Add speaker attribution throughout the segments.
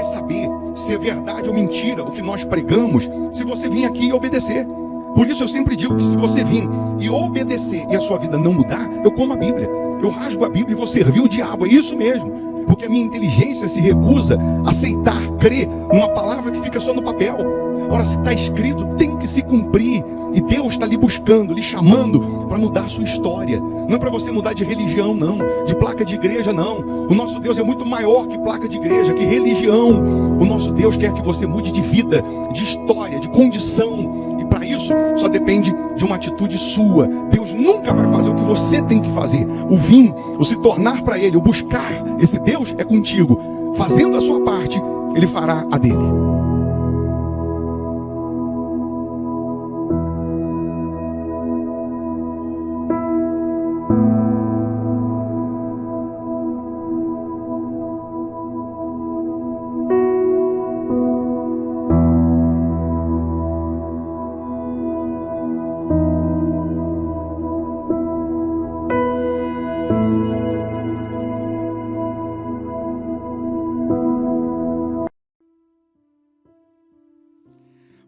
Speaker 1: saber se é verdade ou mentira o que nós pregamos, se você vir aqui e obedecer. Por isso eu sempre digo que se você vir e obedecer e a sua vida não mudar, eu como a Bíblia, eu rasgo a Bíblia e vou servir o diabo, é isso mesmo. Porque a minha inteligência se recusa a aceitar, crer numa palavra que fica só no papel. Ora, se está escrito, tem que se cumprir. E Deus está lhe buscando, lhe chamando para mudar a sua história. Não é para você mudar de religião, não. De placa de igreja, não. O nosso Deus é muito maior que placa de igreja, que religião. O nosso Deus quer que você mude de vida, de história, de condição. E para isso, só depende de uma atitude sua. Deus nunca vai fazer o que você tem que fazer. O vir, o se tornar para Ele, o buscar esse Deus é contigo. Fazendo a sua parte, Ele fará a dele.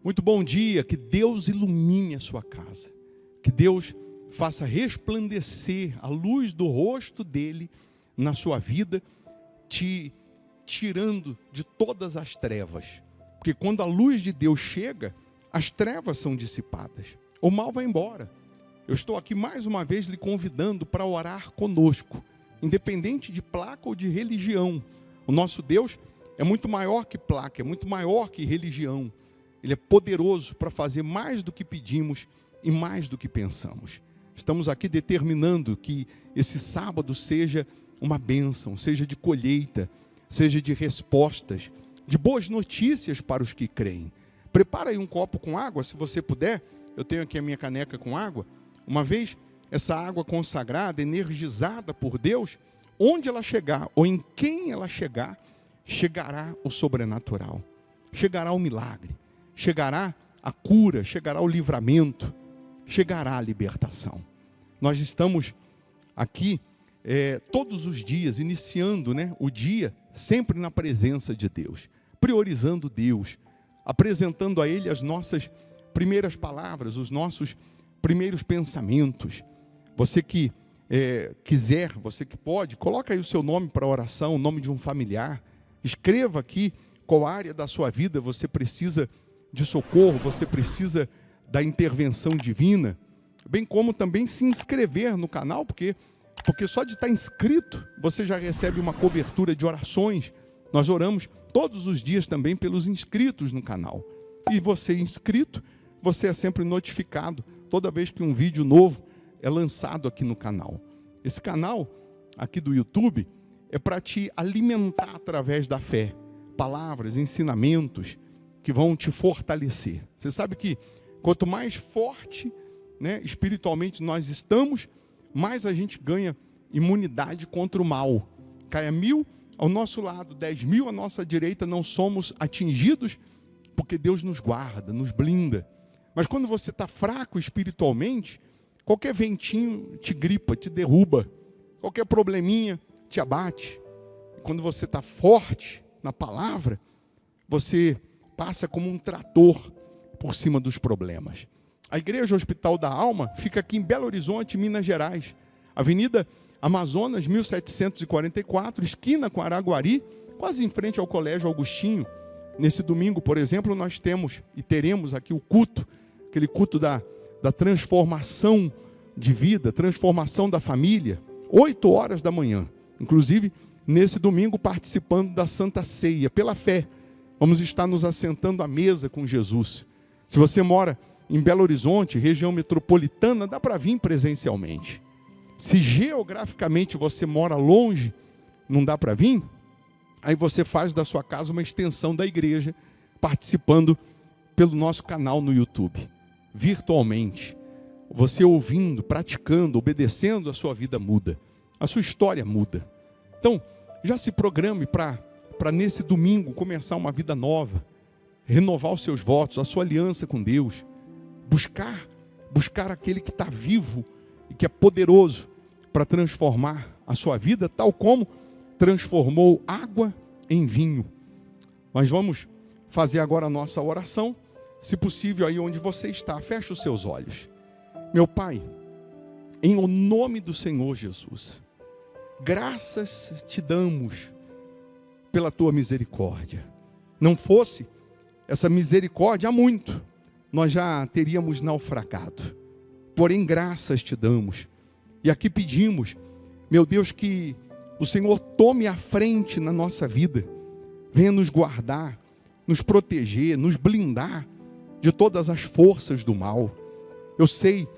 Speaker 1: Muito bom dia, que Deus ilumine a sua casa, que Deus faça resplandecer a luz do rosto dele na sua vida, te tirando de todas as trevas, porque quando a luz de Deus chega, as trevas são dissipadas, o mal vai embora. Eu estou aqui mais uma vez lhe convidando para orar conosco, independente de placa ou de religião. O nosso Deus é muito maior que placa, é muito maior que religião. Ele é poderoso para fazer mais do que pedimos e mais do que pensamos. Estamos aqui determinando que esse sábado seja uma bênção, seja de colheita, seja de respostas, de boas notícias para os que creem. Prepara aí um copo com água, se você puder. Eu tenho aqui a minha caneca com água. Uma vez essa água consagrada, energizada por Deus, onde ela chegar ou em quem ela chegar, chegará o sobrenatural, chegará o milagre. Chegará a cura, chegará o livramento, chegará a libertação. Nós estamos aqui todos os dias, iniciando o dia, sempre na presença de Deus, priorizando Deus, apresentando a Ele as nossas primeiras palavras, os nossos primeiros pensamentos. Você que quiser, você que pode, coloca aí o seu nome para oração, o nome de um familiar, escreva aqui qual área da sua vida você precisa de socorro, você precisa da intervenção divina, bem como também se inscrever no canal, porque só de estar inscrito, você já recebe uma cobertura de orações. Nós oramos todos os dias também pelos inscritos no canal. E você inscrito, você é sempre notificado toda vez que um vídeo novo é lançado aqui no canal. Esse canal aqui do YouTube é para te alimentar através da fé, palavras, ensinamentos, que vão te fortalecer. Você sabe que quanto mais forte, espiritualmente nós estamos, mais a gente ganha imunidade contra o mal. Caia 1000 ao nosso lado, 10.000 à nossa direita, não somos atingidos, porque Deus nos guarda, nos blinda. Mas quando você está fraco espiritualmente, qualquer ventinho te gripa, te derruba, qualquer probleminha te abate. E quando você está forte na palavra, você passa como um trator por cima dos problemas. A Igreja Hospital da Alma fica aqui em Belo Horizonte, Minas Gerais. Avenida Amazonas, 1744, esquina com Araguari, quase em frente ao Colégio Augustinho. Nesse domingo, por exemplo, nós temos e teremos aqui o culto, aquele culto da transformação de vida, transformação da família, 8 horas da manhã. Inclusive, nesse domingo, participando da Santa Ceia, pela fé. Vamos estar nos assentando à mesa com Jesus. Se você mora em Belo Horizonte, região metropolitana, dá para vir presencialmente. Se geograficamente você mora longe, não dá para vir, aí você faz da sua casa uma extensão da igreja, participando pelo nosso canal no YouTube, virtualmente. Você ouvindo, praticando, obedecendo, a sua vida muda, a sua história muda. Então, já se programe para nesse domingo começar uma vida nova, renovar os seus votos, a sua aliança com Deus, buscar aquele que está vivo e que é poderoso para transformar a sua vida, tal como transformou água em vinho. Nós vamos fazer agora a nossa oração. Se possível, aí onde você está, feche os seus olhos. Meu Pai, em o nome do Senhor Jesus, graças te damos pela tua misericórdia. Não fosse essa misericórdia há muito, nós já teríamos naufragado. Porém, graças te damos. E aqui pedimos, meu Deus, que o Senhor tome a frente na nossa vida. Venha nos guardar, nos proteger, nos blindar de todas as forças do mal. Eu sei,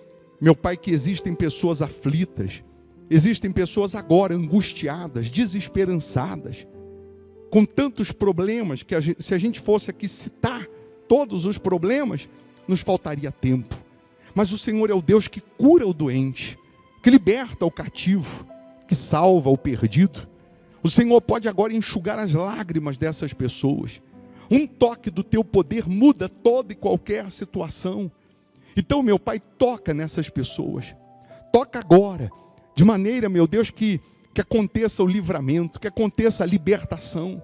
Speaker 1: meu Pai, que existem pessoas aflitas, existem pessoas agora angustiadas, desesperançadas, com tantos problemas que se a gente fosse aqui citar todos os problemas, nos faltaria tempo. Mas o Senhor é o Deus que cura o doente, que liberta o cativo, que salva o perdido. O Senhor pode agora enxugar as lágrimas dessas pessoas. Um toque do teu poder muda toda e qualquer situação. Então, meu Pai, toca nessas pessoas. Toca agora, de maneira, meu Deus, que aconteça o livramento, que aconteça a libertação,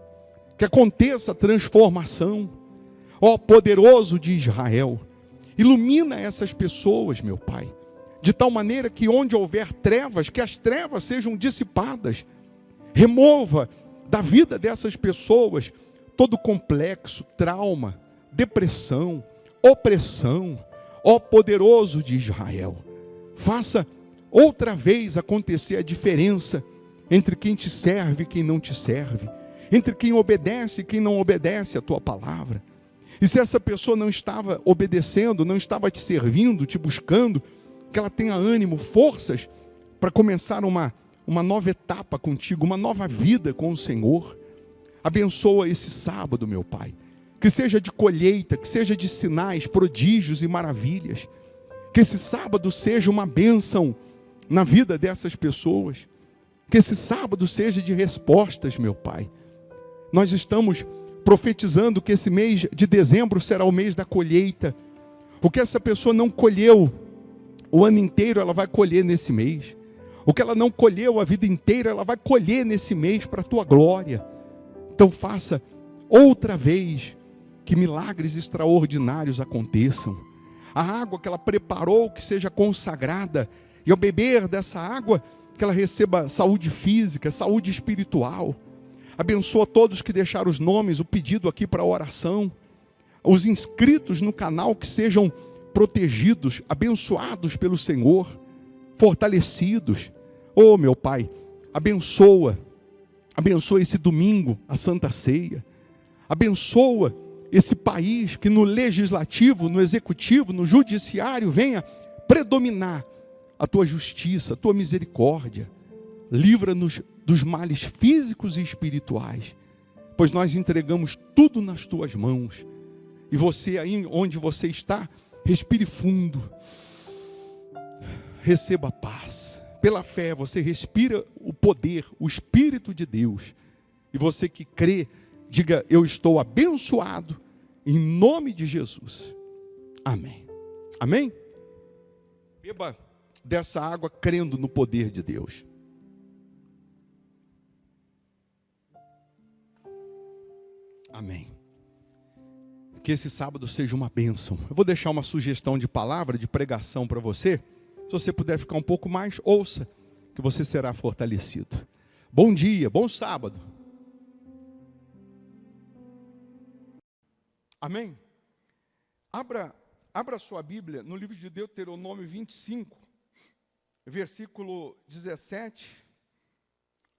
Speaker 1: que aconteça a transformação. Ó poderoso de Israel, ilumina essas pessoas, meu Pai, de tal maneira que onde houver trevas, que as trevas sejam dissipadas. Remova da vida dessas pessoas todo complexo, trauma, depressão, opressão. Ó poderoso de Israel, faça outra vez acontecer a diferença entre quem te serve e quem não te serve, entre quem obedece e quem não obedece a tua palavra. E se essa pessoa não estava obedecendo, não estava te servindo, te buscando, que ela tenha ânimo, forças para começar uma nova etapa contigo, uma nova vida com o Senhor. Abençoa esse sábado, meu Pai, que seja de colheita, que seja de sinais, prodígios e maravilhas. Que esse sábado seja uma bênção na vida dessas pessoas. Que esse sábado seja de respostas, meu Pai. Nós estamos profetizando que esse mês de dezembro será o mês da colheita. O que essa pessoa não colheu o ano inteiro, ela vai colher nesse mês. O que ela não colheu a vida inteira, ela vai colher nesse mês para a tua glória. Então faça outra vez que milagres extraordinários aconteçam. A água que ela preparou, que seja consagrada, e ao beber dessa água, que ela receba saúde física, saúde espiritual. Abençoa todos que deixaram os nomes, o pedido aqui para a oração. Os inscritos no canal que sejam protegidos, abençoados pelo Senhor, fortalecidos. Oh, meu Pai, abençoa esse domingo, a Santa Ceia. Abençoa esse país que no legislativo, no executivo, no judiciário venha predominar a tua justiça, a tua misericórdia. Livra-nos dos males físicos e espirituais, pois nós entregamos tudo nas tuas mãos. E você aí onde você está, respire fundo, receba paz. Pela fé você respira o poder, o Espírito de Deus. E você que crê, diga: eu estou abençoado em nome de Jesus. Amém. Amém? Beba dessa água crendo no poder de Deus. Amém. Que esse sábado seja uma bênção. Eu vou deixar uma sugestão de palavra, de pregação para você. Se você puder ficar um pouco mais, ouça, que você será fortalecido. Bom dia, bom sábado. Amém? Abra sua Bíblia no livro de Deuteronômio 25, versículo 17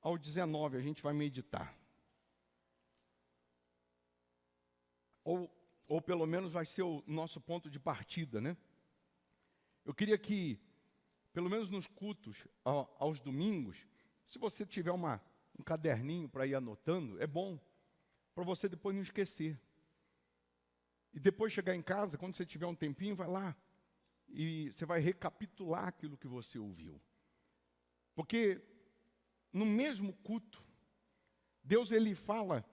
Speaker 1: ao 19, a gente vai meditar. Ou pelo menos vai ser o nosso ponto de partida, né? Eu queria que, pelo menos nos cultos, aos domingos, se você tiver um caderninho para ir anotando, é bom, para você depois não esquecer. E depois chegar em casa, quando você tiver um tempinho, vai lá e você vai recapitular aquilo que você ouviu. Porque no mesmo culto, Deus ele fala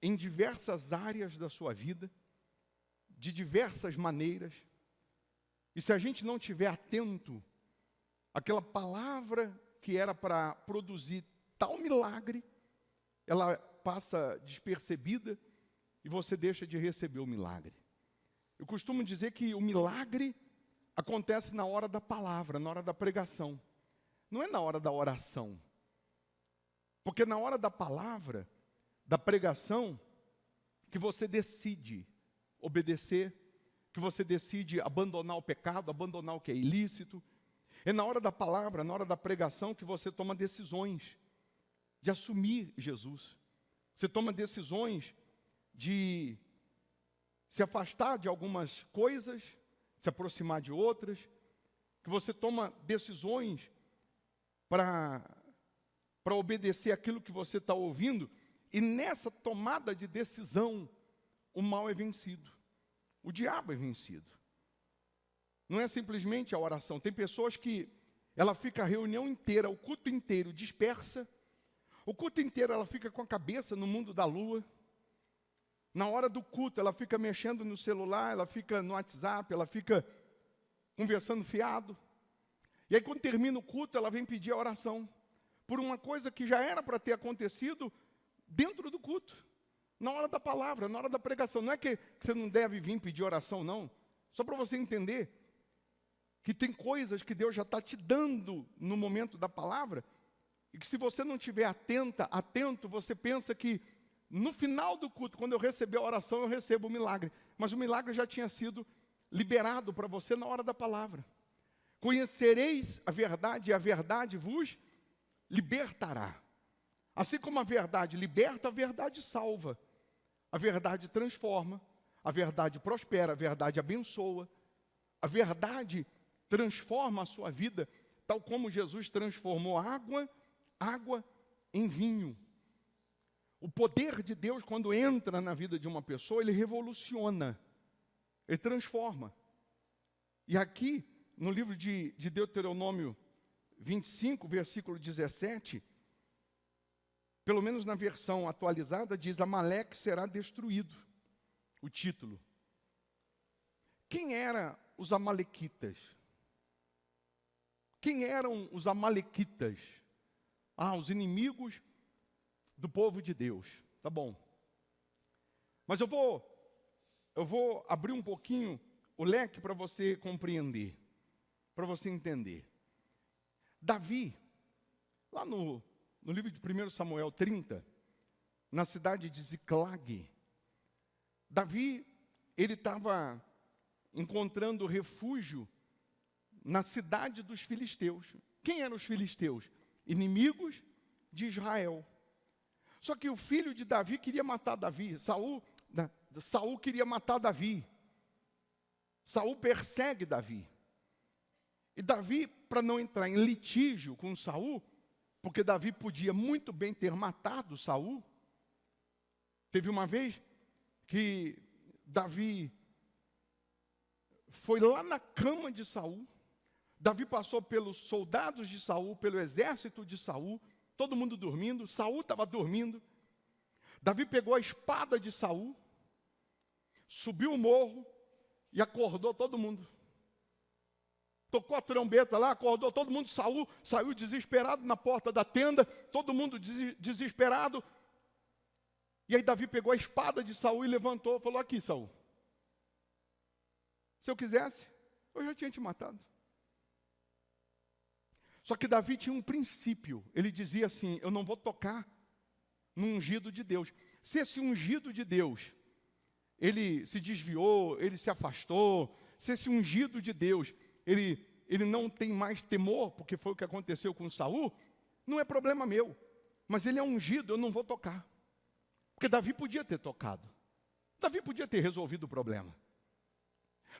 Speaker 1: em diversas áreas da sua vida, de diversas maneiras. E se a gente não estiver atento àquela palavra que era para produzir tal milagre, ela passa despercebida e você deixa de receber o milagre. Eu costumo dizer que o milagre acontece na hora da palavra, na hora da pregação. Não é na hora da oração. Porque na hora da palavra, da pregação, que você decide obedecer, que você decide abandonar o pecado, abandonar o que é ilícito. É na hora da palavra, na hora da pregação, que você toma decisões de assumir Jesus. Você toma decisões de se afastar de algumas coisas, se aproximar de outras, que você toma decisões para obedecer aquilo que você está ouvindo, e nessa tomada de decisão, o mal é vencido, o diabo é vencido. Não é simplesmente a oração. Tem pessoas que ela fica a reunião inteira, o culto inteiro dispersa, o culto inteiro ela fica com a cabeça no mundo da lua. Na hora do culto ela fica mexendo no celular, ela fica no WhatsApp, ela fica conversando fiado. E aí quando termina o culto ela vem pedir a oração por uma coisa que já era para ter acontecido dentro do culto, na hora da palavra, na hora da pregação. Não é que você não deve vir pedir oração, não. Só para você entender que tem coisas que Deus já está te dando no momento da palavra, e que se você não estiver atento, você pensa que no final do culto, quando eu receber a oração, eu recebo o milagre. Mas o milagre já tinha sido liberado para você na hora da palavra. Conhecereis a verdade, e a verdade vos libertará. Assim como a verdade liberta, a verdade salva. A verdade transforma, a verdade prospera, a verdade abençoa. A verdade transforma a sua vida, tal como Jesus transformou água em vinho. O poder de Deus, quando entra na vida de uma pessoa, ele revoluciona, ele transforma. E aqui, no livro de Deuteronômio 25, versículo 17, pelo menos na versão atualizada, diz: Amaleque será destruído. O título. Quem eram os amalequitas? Quem eram os amalequitas? Os inimigos do povo de Deus. Tá bom. Mas eu vou abrir um pouquinho o leque para você compreender, para você entender. Davi, lá no livro de 1 Samuel 30, na cidade de Ziclag, Davi, ele estava encontrando refúgio na cidade dos filisteus. Quem eram os filisteus? Inimigos de Israel. Só que o filho de Davi queria matar Davi. Saul queria matar Davi. Saul persegue Davi. E Davi, para não entrar em litígio com Saul, porque Davi podia muito bem ter matado Saul. Teve uma vez que Davi foi lá na cama de Saul. Davi passou pelos soldados de Saul, pelo exército de Saul, todo mundo dormindo. Saul estava dormindo. Davi pegou a espada de Saul, subiu o morro e acordou todo mundo. Tocou a trombeta lá, acordou todo mundo. Saul saiu desesperado na porta da tenda, todo mundo desesperado. E aí Davi pegou a espada de Saul e levantou, falou: aqui, Saul, se eu quisesse, eu já tinha te matado. Só que Davi tinha um princípio. Ele dizia assim: eu não vou tocar no ungido de Deus. Se esse ungido de Deus, ele se desviou, ele se afastou, se esse ungido de Deus, ele não tem mais temor, porque foi o que aconteceu com Saul, não é problema meu. Mas ele é ungido, eu não vou tocar. Porque Davi podia ter tocado. Davi podia ter resolvido o problema.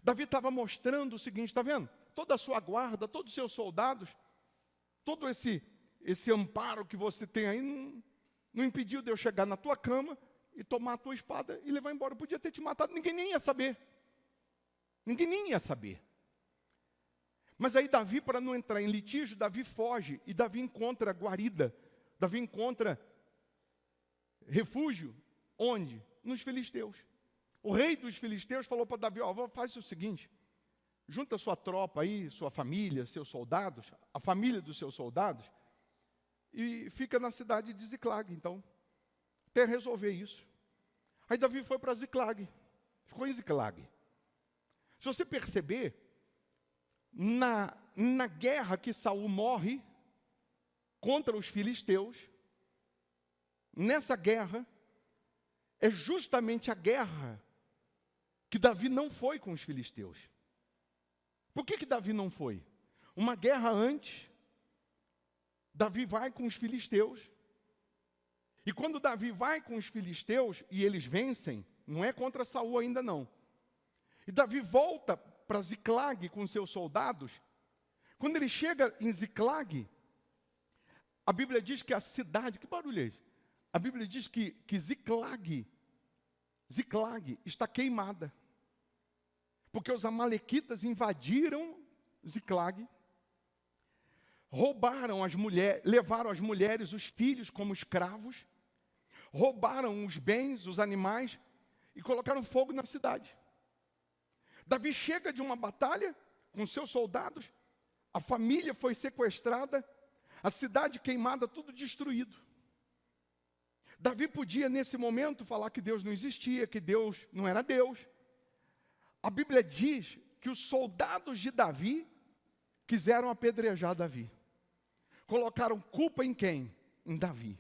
Speaker 1: Davi estava mostrando o seguinte, está vendo? Toda a sua guarda, todos os seus soldados, todo esse amparo que você tem aí, não impediu de eu chegar na tua cama e tomar a tua espada e levar embora. Eu podia ter te matado, ninguém nem ia saber. Ninguém nem ia saber. Mas aí Davi, para não entrar em litígio, Davi foge. E Davi encontra guarida. Davi encontra refúgio. Onde? Nos filisteus. O rei dos filisteus falou para Davi: faz o seguinte, junta sua tropa aí, sua família, seus soldados, a família dos seus soldados, e fica na cidade de Ziclag. Então, até resolver isso. Aí Davi foi para Ziclag, ficou em Ziclag. Se você perceber, na guerra que Saul morre contra os filisteus, nessa guerra, é justamente a guerra que Davi não foi com os filisteus. Por que Davi não foi? Uma guerra antes, Davi vai com os filisteus. E quando Davi vai com os filisteus e eles vencem, não é contra Saul ainda não. E Davi volta para Ziclag com seus soldados. Quando ele chega em Ziclag, a Bíblia diz que a cidade, que barulho é esse? A Bíblia diz que Ziclag está queimada. Porque os amalequitas invadiram Ziclag, roubaram as mulheres, levaram as mulheres, os filhos como escravos, roubaram os bens, os animais e colocaram fogo na cidade. Davi chega de uma batalha com seus soldados, a família foi sequestrada, a cidade queimada, tudo destruído. Davi podia nesse momento falar que Deus não existia, que Deus não era Deus. A Bíblia diz que os soldados de Davi quiseram apedrejar Davi. Colocaram culpa em quem? Em Davi.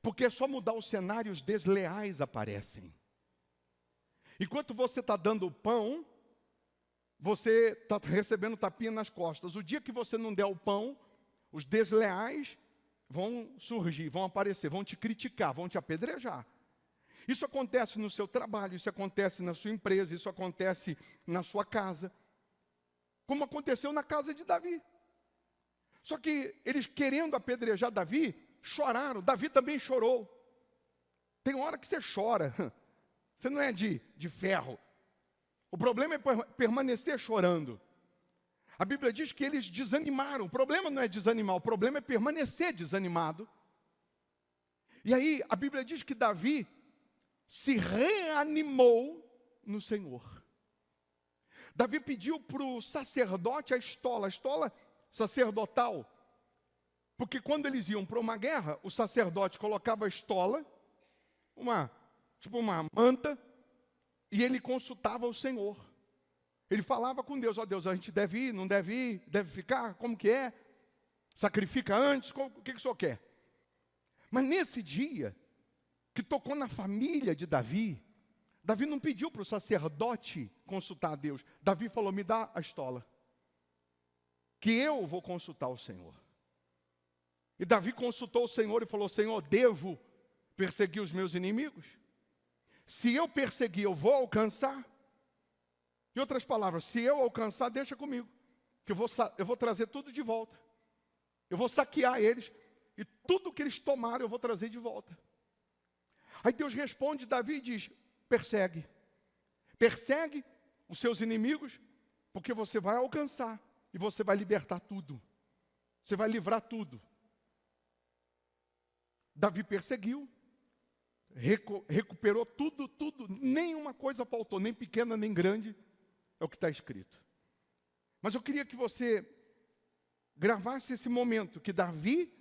Speaker 1: Porque é só mudar o cenário, os desleais aparecem. Enquanto você está dando o pão, você está recebendo tapinha nas costas. O dia que você não der o pão, os desleais vão surgir, vão aparecer, vão te criticar, vão te apedrejar. Isso acontece no seu trabalho, isso acontece na sua empresa, isso acontece na sua casa. Como aconteceu na casa de Davi. Só que eles querendo apedrejar Davi, choraram. Davi também chorou. Tem hora que você chora. Você não é de ferro. O problema é permanecer chorando. A Bíblia diz que eles desanimaram. O problema não é desanimar, o problema é permanecer desanimado. E aí a Bíblia diz que Davi se reanimou no Senhor. Davi pediu para o sacerdote a estola sacerdotal. Porque quando eles iam para uma guerra, o sacerdote colocava a estola, tipo uma manta, e ele consultava o Senhor. Ele falava com Deus, ó Deus, a gente deve ir, não deve ir, deve ficar, como que é? Sacrifica antes, o que o Senhor quer? Mas nesse dia, que tocou na família de Davi, Davi não pediu para o sacerdote consultar a Deus. Davi falou, me dá a estola, que eu vou consultar o Senhor. E Davi consultou o Senhor e falou, Senhor, devo perseguir os meus inimigos? Se eu perseguir, eu vou alcançar? Em outras palavras, se eu alcançar, deixa comigo, que eu vou trazer tudo de volta. Eu vou saquear eles, e tudo que eles tomaram eu vou trazer de volta. Aí Deus responde, Davi diz, persegue os seus inimigos, porque você vai alcançar, e você vai libertar tudo, você vai livrar tudo. Davi perseguiu, recuperou tudo, nenhuma coisa faltou, nem pequena nem grande, é o que está escrito. Mas eu queria que você gravasse esse momento, que Davi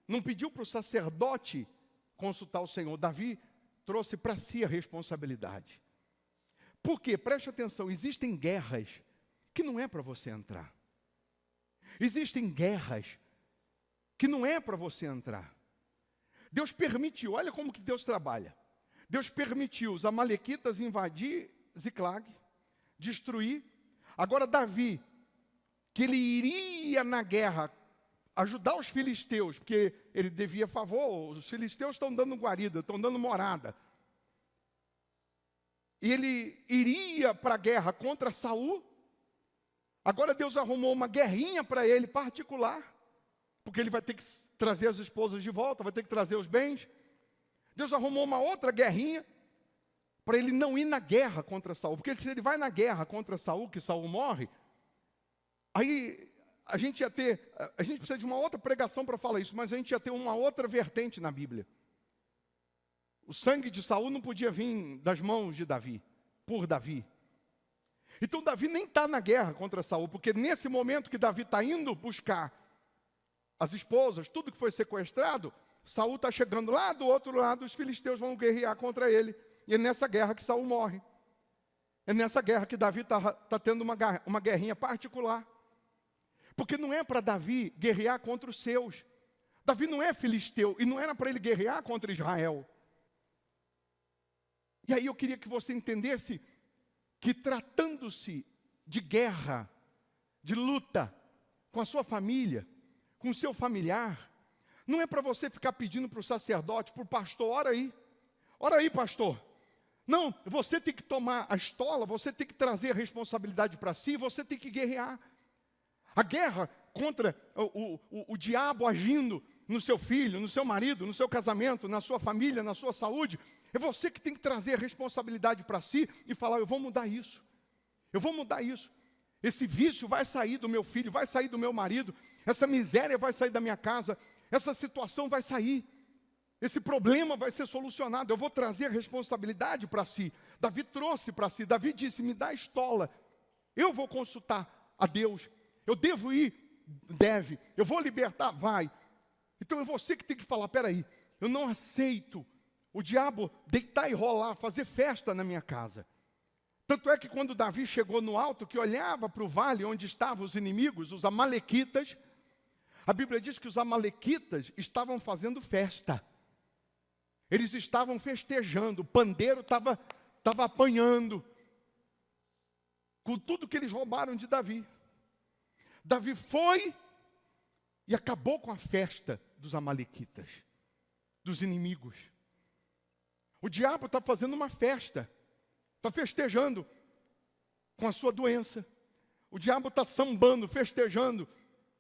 Speaker 1: não pediu para o sacerdote consultar o Senhor, Davi trouxe para si a responsabilidade. Por quê? Preste atenção, existem guerras que não é para você entrar. Existem guerras que não é para você entrar. Deus permitiu, olha como que Deus trabalha. Deus permitiu os amalequitas invadir Ziclag, destruir. Agora Davi, que ele iria na guerra ajudar os filisteus, porque ele devia favor, os filisteus estão dando guarida, estão dando morada. E ele iria para a guerra contra Saul. Agora Deus arrumou uma guerrinha para ele particular, porque ele vai ter que trazer as esposas de volta, vai ter que trazer os bens. Deus arrumou uma outra guerrinha para ele não ir na guerra contra Saul, porque se ele vai na guerra contra Saul, que Saul morre, aí a gente precisa de uma outra pregação para falar isso, mas a gente ia ter uma outra vertente na Bíblia. O sangue de Saul não podia vir das mãos de Davi, por Davi. Então Davi nem está na guerra contra Saul, porque nesse momento que Davi está indo buscar as esposas, tudo que foi sequestrado, Saul está chegando lá do outro lado, os filisteus vão guerrear contra ele. E é nessa guerra que Saul morre. É nessa guerra que Davi está tendo uma guerrinha particular. Porque não é para Davi guerrear contra os seus. Davi não é filisteu e não era para ele guerrear contra Israel. E aí eu queria que você entendesse que tratando-se de guerra, de luta com a sua família, com o seu familiar, não é para você ficar pedindo para o sacerdote, para o pastor, ora aí pastor. Não, você tem que tomar a estola, você tem que trazer a responsabilidade para si, você tem que guerrear. A guerra contra o diabo agindo no seu filho, no seu marido, no seu casamento, na sua família, na sua saúde, é você que tem que trazer a responsabilidade para si e falar, eu vou mudar isso. Eu vou mudar isso. Esse vício vai sair do meu filho, vai sair do meu marido, essa miséria vai sair da minha casa, essa situação vai sair. Esse problema vai ser solucionado. Eu vou trazer a responsabilidade para si. Davi trouxe para si. Davi disse, me dá a estola. Eu vou consultar a Deus. Eu devo ir? Deve. Eu vou libertar? Vai. Então é você que tem que falar, peraí, eu não aceito o diabo deitar e rolar, fazer festa na minha casa. Tanto é que quando Davi chegou no alto, que olhava para o vale onde estavam os inimigos, os amalequitas, a Bíblia diz que os amalequitas estavam fazendo festa. Eles estavam festejando, o pandeiro estava apanhando com tudo que eles roubaram de Davi. Davi foi e acabou com a festa dos amalequitas, dos inimigos. O diabo está fazendo uma festa, está festejando com a sua doença. O diabo está sambando, festejando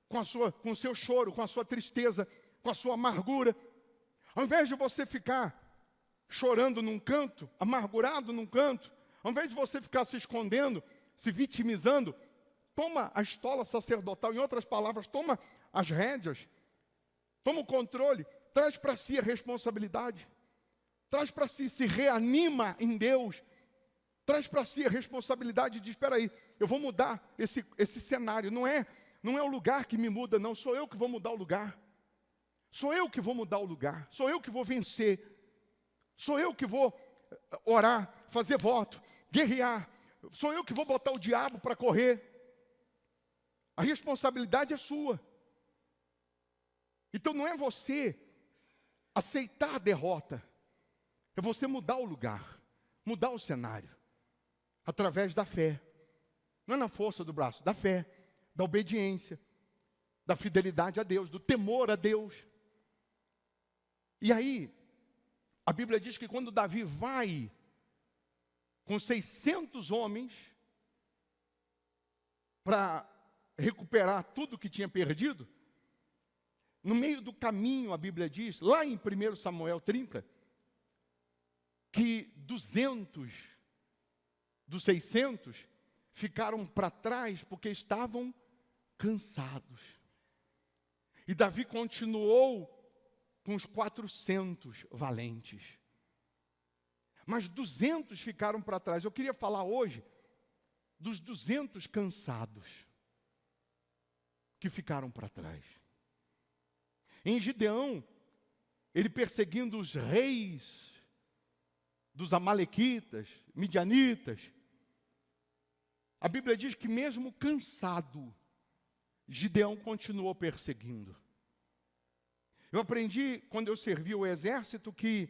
Speaker 1: com o seu choro, com a sua tristeza, com a sua amargura. Ao invés de você ficar chorando num canto, amargurado num canto, ao invés de você ficar se escondendo, se vitimizando, toma a estola sacerdotal, em outras palavras, toma as rédeas, toma o controle, traz para si a responsabilidade, traz para si, se reanima em Deus, traz para si a responsabilidade e diz, espera aí, eu vou mudar esse cenário, não é o lugar que me muda, não, sou eu que vou mudar o lugar. Sou eu que vou mudar o lugar, sou eu que vou vencer, sou eu que vou orar, fazer voto, guerrear, sou eu que vou botar o diabo para correr. A responsabilidade é sua. Então não é você aceitar a derrota, é você mudar o lugar, mudar o cenário, através da fé. Não é na força do braço, da fé, da obediência, da fidelidade a Deus, do temor a Deus. E aí, a Bíblia diz que quando Davi vai com 600 homens para recuperar tudo que tinha perdido, no meio do caminho, a Bíblia diz, lá em 1 Samuel 30, que 200 dos 600 ficaram para trás porque estavam cansados. E Davi continuou com os 400 valentes. Mas 200 ficaram para trás. Eu queria falar hoje dos 200 cansados que ficaram para trás. Em Gideão, ele perseguindo os reis dos amalequitas, midianitas, a Bíblia diz que mesmo cansado, Gideão continuou perseguindo. Eu aprendi, quando eu servi o exército, que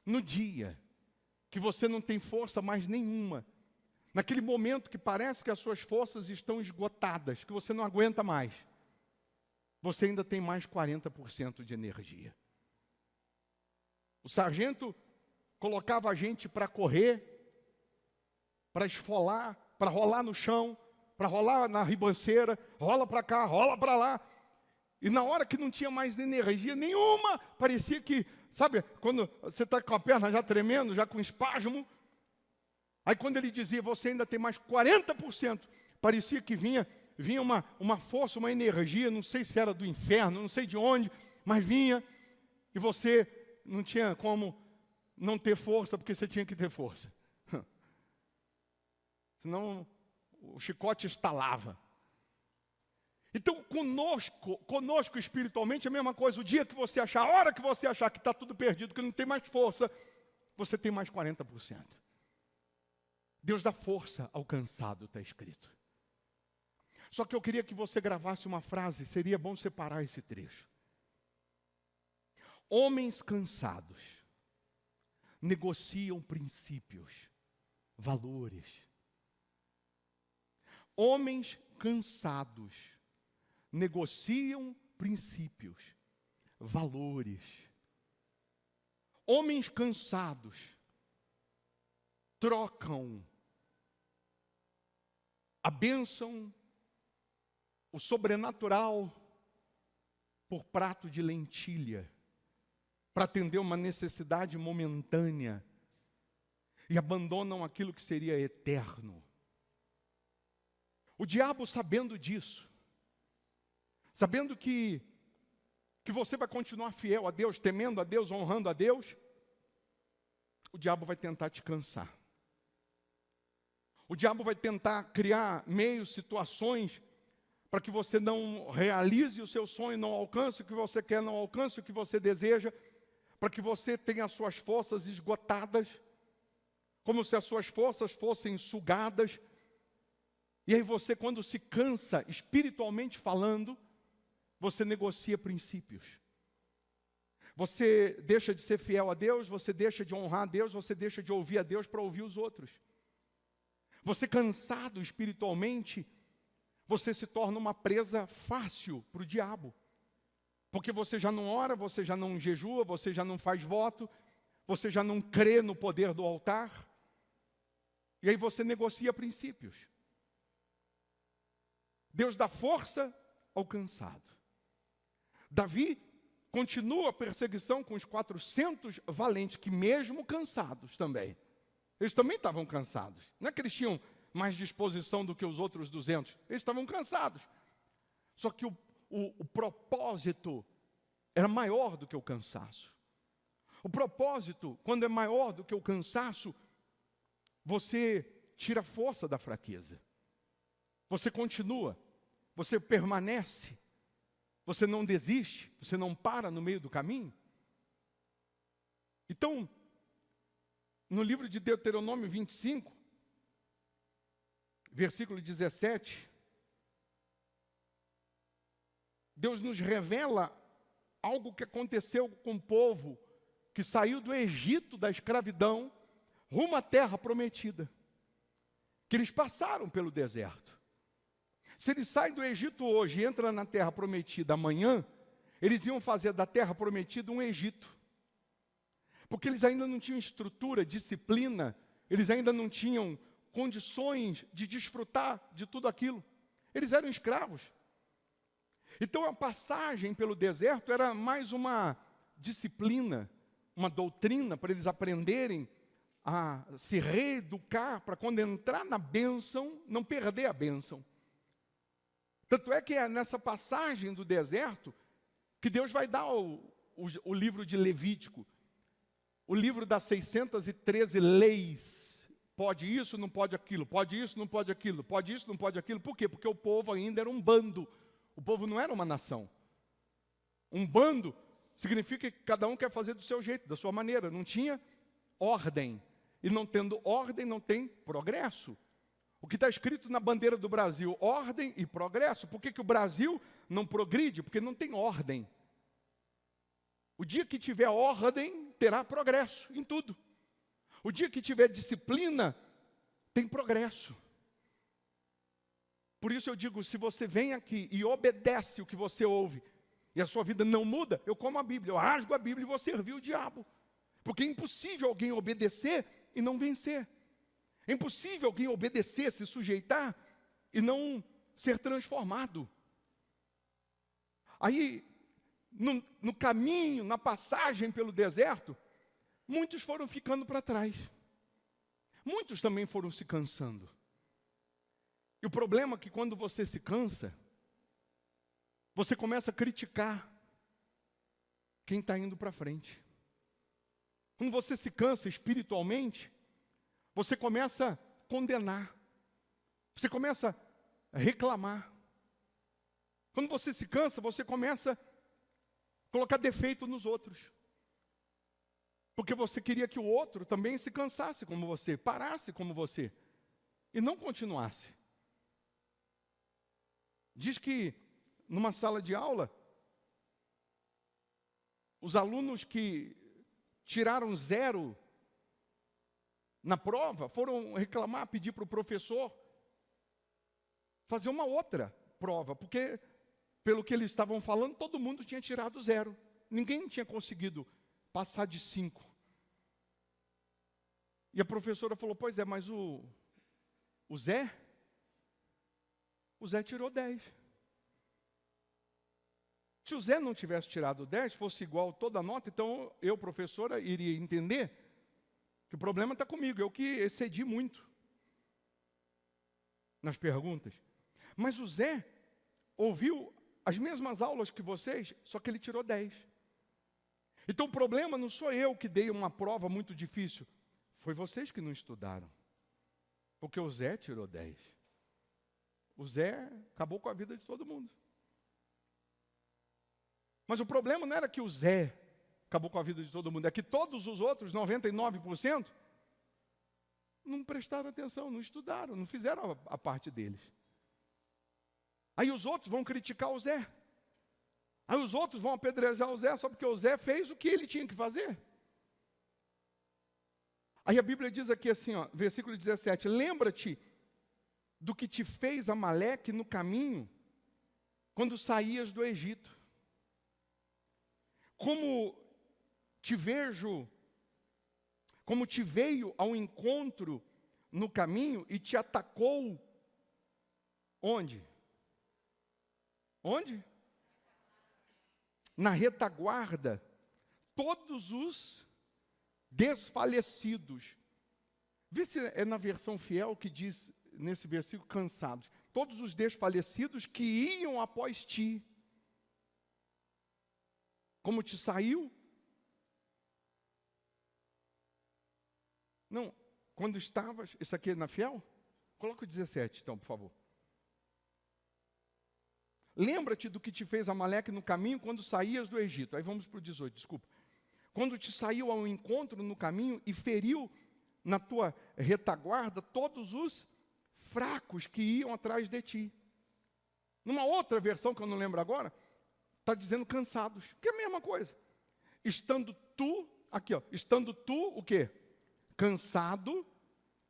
Speaker 1: no dia que você não tem força mais nenhuma, naquele momento que parece que as suas forças estão esgotadas, que você não aguenta mais, você ainda tem mais 40% de energia. O sargento colocava a gente para correr, para esfolar, para rolar no chão, para rolar na ribanceira, rola para cá, rola para lá. E na hora que não tinha mais energia nenhuma, parecia que, sabe, quando você está com a perna já tremendo, já com espasmo, aí quando ele dizia, você ainda tem mais 40%, parecia que vinha uma força, uma energia, não sei se era do inferno, não sei de onde, mas vinha, e você não tinha como não ter força, porque você tinha que ter força. Senão o chicote estalava. Então, conosco espiritualmente é a mesma coisa. O dia que você achar, a hora que você achar que está tudo perdido, que não tem mais força, você tem mais 40%. Deus dá força ao cansado, está escrito. Só que eu queria que você gravasse uma frase, seria bom separar esse trecho. Homens cansados negociam princípios, valores. Homens cansados negociam princípios, valores. Homens cansados trocam a bênção, o sobrenatural, por prato de lentilha, para atender uma necessidade momentânea, e abandonam aquilo que seria eterno. O diabo, sabendo disso, sabendo que você vai continuar fiel a Deus, temendo a Deus, honrando a Deus, o diabo vai tentar te cansar. O diabo vai tentar criar meios, situações, para que você não realize o seu sonho, não alcance o que você quer, não alcance o que você deseja, para que você tenha as suas forças esgotadas, como se as suas forças fossem sugadas. E aí você, quando se cansa, espiritualmente falando, você negocia princípios. Você deixa de ser fiel a Deus, você deixa de honrar a Deus, você deixa de ouvir a Deus para ouvir os outros. Você cansado espiritualmente, você se torna uma presa fácil para o diabo. Porque você já não ora, você já não jejua, você já não faz voto, você já não crê no poder do altar. E aí você negocia princípios. Deus dá força ao cansado. Davi continua a perseguição com os 400 valentes, que mesmo cansados também, eles também estavam cansados. Não é que eles tinham mais disposição do que os outros 200, eles estavam cansados. Só que o propósito era maior do que o cansaço. O propósito, quando é maior do que o cansaço, você tira a força da fraqueza. Você continua, você permanece, você não desiste, você não para no meio do caminho. Então, no livro de Deuteronômio 25, versículo 17, Deus nos revela algo que aconteceu com o povo que saiu do Egito, da escravidão, rumo à terra prometida. Que eles passaram pelo deserto. Se eles saem do Egito hoje e entram na terra prometida amanhã, eles iam fazer da terra prometida um Egito. Porque eles ainda não tinham estrutura, disciplina, eles ainda não tinham condições de desfrutar de tudo aquilo. Eles eram escravos. Então a passagem pelo deserto era mais uma disciplina, uma doutrina para eles aprenderem a se reeducar, para quando entrar na bênção, não perder a bênção. Tanto é que é nessa passagem do deserto que Deus vai dar o livro de Levítico, o livro das 613 leis. Pode isso, não pode aquilo, pode isso, não pode aquilo, pode isso, não pode aquilo. Por quê? Porque o povo ainda era um bando, o povo não era uma nação. Um bando significa que cada um quer fazer do seu jeito, da sua maneira, não tinha ordem. E não tendo ordem, não tem progresso. O que está escrito na bandeira do Brasil, ordem e progresso. Por que o Brasil não progride? Porque não tem ordem. O dia que tiver ordem, terá progresso em tudo. O dia que tiver disciplina, tem progresso. Por isso eu digo, se você vem aqui e obedece o que você ouve, e a sua vida não muda, eu como a Bíblia, eu rasgo a Bíblia e vou servir o diabo. Porque é impossível alguém obedecer e não vencer. É impossível alguém obedecer, se sujeitar e não ser transformado. Aí, no caminho, na passagem pelo deserto, muitos foram ficando para trás. Muitos também foram se cansando. E o problema é que quando você se cansa, você começa a criticar quem está indo para frente. Quando você se cansa espiritualmente, você começa a condenar. Você começa a reclamar. Quando você se cansa, você começa a colocar defeito nos outros. Porque você queria que o outro também se cansasse como você, parasse como você, e não continuasse. Diz que numa sala de aula, os alunos que tiraram 0 na prova foram reclamar, pedir para o professor fazer uma outra prova, porque, pelo que eles estavam falando, todo mundo tinha tirado 0. Ninguém tinha conseguido passar de 5. E a professora falou, pois é, mas o Zé tirou 10. Se o Zé não tivesse tirado 10, fosse igual toda a nota, então eu, professora, iria entender que o problema está comigo, eu que excedi muito nas perguntas. Mas o Zé ouviu as mesmas aulas que vocês, só que ele tirou 10. Então o problema não sou eu que dei uma prova muito difícil, foi vocês que não estudaram. Porque o Zé tirou 10. O Zé acabou com a vida de todo mundo. Mas o problema não era que o Zé acabou com a vida de todo mundo, é que todos os outros, 99%, não prestaram atenção, não estudaram, não fizeram a parte deles. Aí os outros vão criticar o Zé. Aí os outros vão apedrejar o Zé só porque o Zé fez o que ele tinha que fazer. Aí a Bíblia diz aqui assim, ó, versículo 17, lembra-te do que te fez Amaleque no caminho, quando saías do Egito. Como te veio ao encontro no caminho e te atacou, onde? Onde? Na retaguarda, todos os desfalecidos. Vê se é na versão fiel que diz, nesse versículo, cansados. Todos os desfalecidos que iam após ti. Como te saiu? Não, quando estavas, isso aqui é na fiel? Coloca o 17, então, por favor. Lembra-te do que te fez Amaleque no caminho quando saías do Egito. Aí vamos para o 18, desculpa. Quando te saiu ao encontro no caminho e feriu na tua retaguarda todos os fracos que iam atrás de ti. Numa outra versão, que eu não lembro agora, está dizendo cansados, que é a mesma coisa. Estando tu, aqui ó, estando tu, o quê? Cansado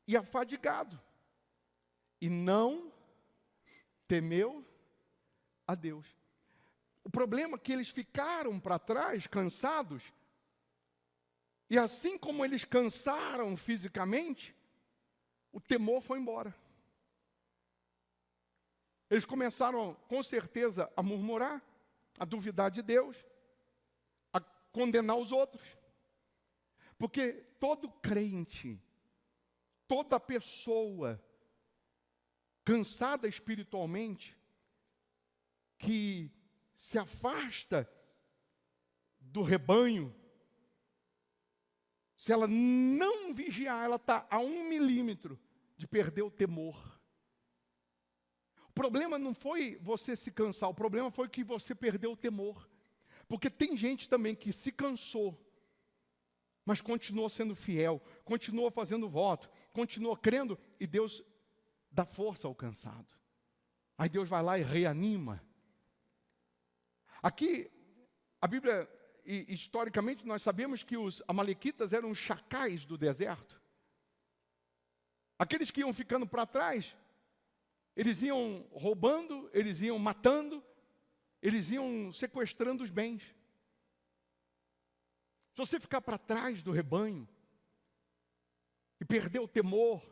Speaker 1: e afadigado. E não temeu a Deus. O problema é que eles ficaram para trás, cansados, e assim como eles cansaram fisicamente, o temor foi embora. Eles começaram, com certeza, a murmurar, a duvidar de Deus, a condenar os outros. Porque todo crente, toda pessoa cansada espiritualmente, que se afasta do rebanho, se ela não vigiar, ela está a 1 milímetro de perder o temor. O problema não foi você se cansar, o problema foi que você perdeu o temor. Porque tem gente também que se cansou, mas continuou sendo fiel, continuou fazendo voto, continuou crendo, e Deus dá força ao cansado. Aí Deus vai lá e reanima. Aqui, a Bíblia, historicamente, nós sabemos que os amalequitas eram os chacais do deserto. Aqueles que iam ficando para trás, eles iam roubando, eles iam matando, eles iam sequestrando os bens. Se você ficar para trás do rebanho e perder o temor,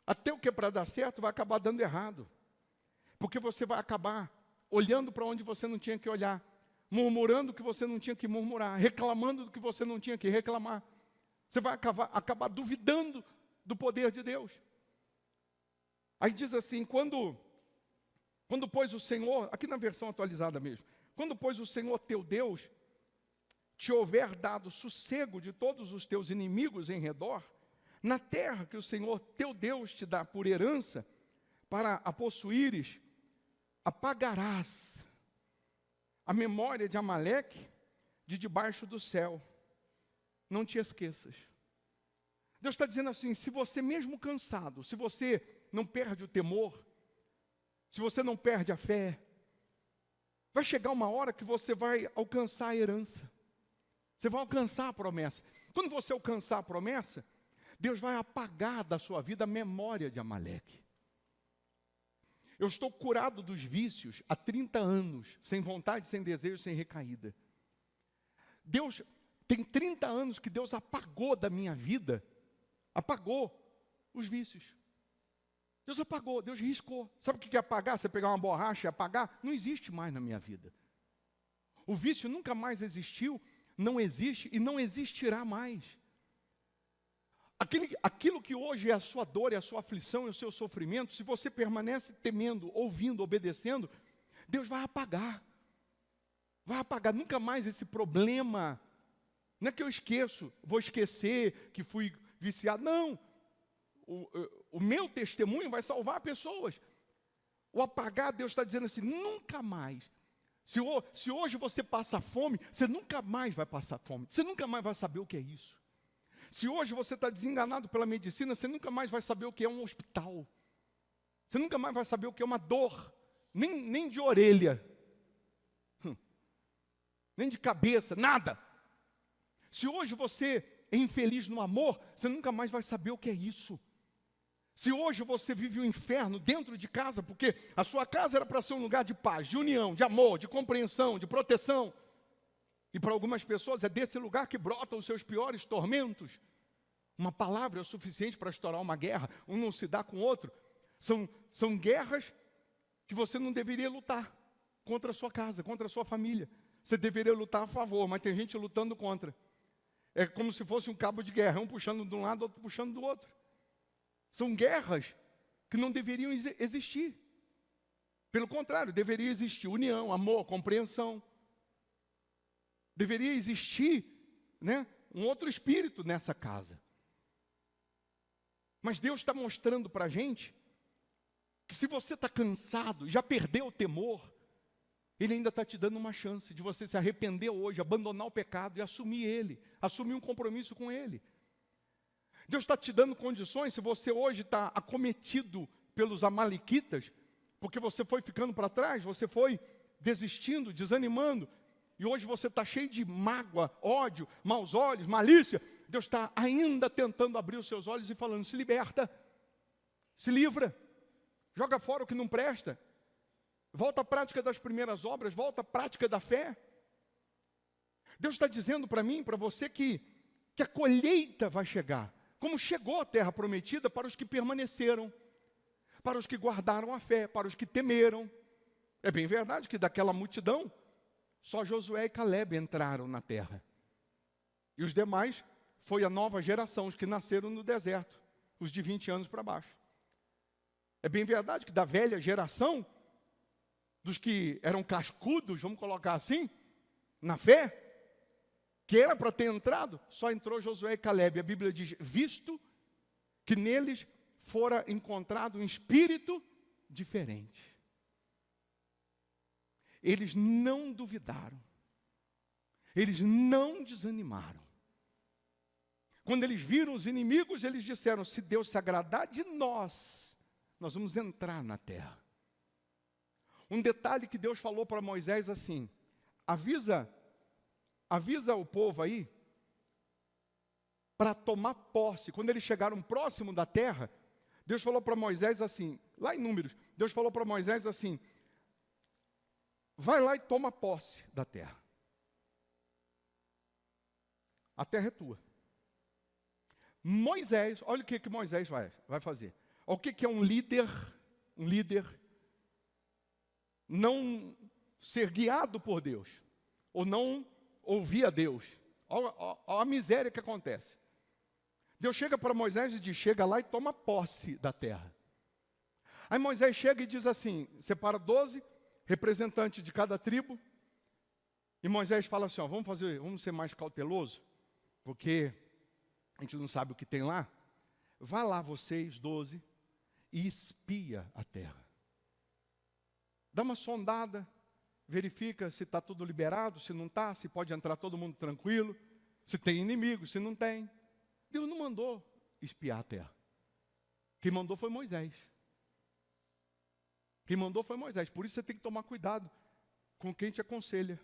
Speaker 1: até o que é para dar certo vai acabar dando errado. Porque você vai acabar olhando para onde você não tinha que olhar, murmurando o que você não tinha que murmurar, reclamando do que você não tinha que reclamar. Você vai acabar duvidando do poder de Deus. Aí diz assim, quando pois o Senhor, aqui na versão atualizada mesmo, quando pois o Senhor teu Deus te houver dado sossego de todos os teus inimigos em redor, na terra que o Senhor teu Deus te dá por herança, para a possuíres, apagarás a memória de Amaleque de debaixo do céu. Não te esqueças. Deus está dizendo assim, se você mesmo cansado, se você não perde o temor, se você não perde a fé, vai chegar uma hora que você vai alcançar a herança. Você vai alcançar a promessa. Quando você alcançar a promessa, Deus vai apagar da sua vida a memória de Amaleque. Eu estou curado dos vícios há 30 anos, sem vontade, sem desejo, sem recaída. Deus, tem 30 anos que Deus apagou da minha vida, apagou os vícios. Deus apagou, Deus riscou. Sabe o que é apagar? Você pegar uma borracha e apagar? Não existe mais na minha vida. O vício nunca mais existiu, não existe e não existirá mais. Aquilo que hoje é a sua dor, é a sua aflição, é o seu sofrimento, se você permanece temendo, ouvindo, obedecendo, Deus vai apagar. Vai apagar nunca mais esse problema. Não é que eu esqueço, vou esquecer que fui viciado. Não. O meu testemunho vai salvar pessoas. O apagar, Deus está dizendo assim, nunca mais. Se hoje você passa fome, você nunca mais vai passar fome. Você nunca mais vai saber o que é isso. Se hoje você está desenganado pela medicina, você nunca mais vai saber o que é um hospital. Você nunca mais vai saber o que é uma dor. Nem de orelha. Nem de cabeça, nada. Se hoje você é infeliz no amor, você nunca mais vai saber o que é isso. Se hoje você vive o inferno dentro de casa, porque a sua casa era para ser um lugar de paz, de união, de amor, de compreensão, de proteção. E para algumas pessoas é desse lugar que brotam os seus piores tormentos. Uma palavra é o suficiente para estourar uma guerra, um não se dá com o outro. São guerras que você não deveria lutar contra a sua casa, contra a sua família. Você deveria lutar a favor, mas tem gente lutando contra. É como se fosse um cabo de guerra, um puxando de um lado, outro puxando do outro. São guerras que não deveriam existir. Pelo contrário, deveria existir união, amor, compreensão. Deveria existir, um outro espírito nessa casa. Mas Deus está mostrando para a gente que se você está cansado, já perdeu o temor, Ele ainda está te dando uma chance de você se arrepender hoje, abandonar o pecado e assumir Ele, assumir um compromisso com Ele. Deus está te dando condições, se você hoje está acometido pelos amalequitas, porque você foi ficando para trás, você foi desistindo, desanimando, e hoje você está cheio de mágoa, ódio, maus olhos, malícia. Deus está ainda tentando abrir os seus olhos e falando, se liberta, se livra, joga fora o que não presta, volta à prática das primeiras obras, volta à prática da fé. Deus está dizendo para mim, para você, que a colheita vai chegar, como chegou a terra prometida para os que permaneceram, para os que guardaram a fé, para os que temeram. É bem verdade que daquela multidão, só Josué e Calebe entraram na terra. E os demais foi a nova geração, os que nasceram no deserto, os de 20 anos para baixo. É bem verdade que da velha geração, dos que eram cascudos, vamos colocar assim, na fé, que era para ter entrado, só entrou Josué e Calebe. A Bíblia diz, visto que neles fora encontrado um espírito diferente. Eles não duvidaram. Eles não desanimaram. Quando eles viram os inimigos, eles disseram, se Deus se agradar de nós, nós vamos entrar na terra. Um detalhe que Deus falou para Moisés assim, avisa o povo aí, para tomar posse. Quando eles chegaram próximo da terra, Deus falou para Moisés assim, lá em Números, Deus falou para Moisés assim, vai lá e toma posse da terra. A terra é tua. Moisés, olha o que Moisés vai fazer. Olha o que é um líder não ser guiado por Deus, ou não ouvir a Deus. Olha a miséria que acontece. Deus chega para Moisés e diz, chega lá e toma posse da terra. Aí Moisés chega e diz assim, separa 12 representantes de cada tribo, e Moisés fala assim, vamos ser mais cauteloso, porque a gente não sabe o que tem lá. Vá lá vocês, 12, e espia a terra. dá uma sondada, verifica se está tudo liberado, se não está, se pode entrar todo mundo tranquilo, se tem inimigo, se não tem. Deus não mandou espiar a terra. Quem mandou foi Moisés. Quem mandou foi Moisés. Por isso você tem que tomar cuidado com quem te aconselha.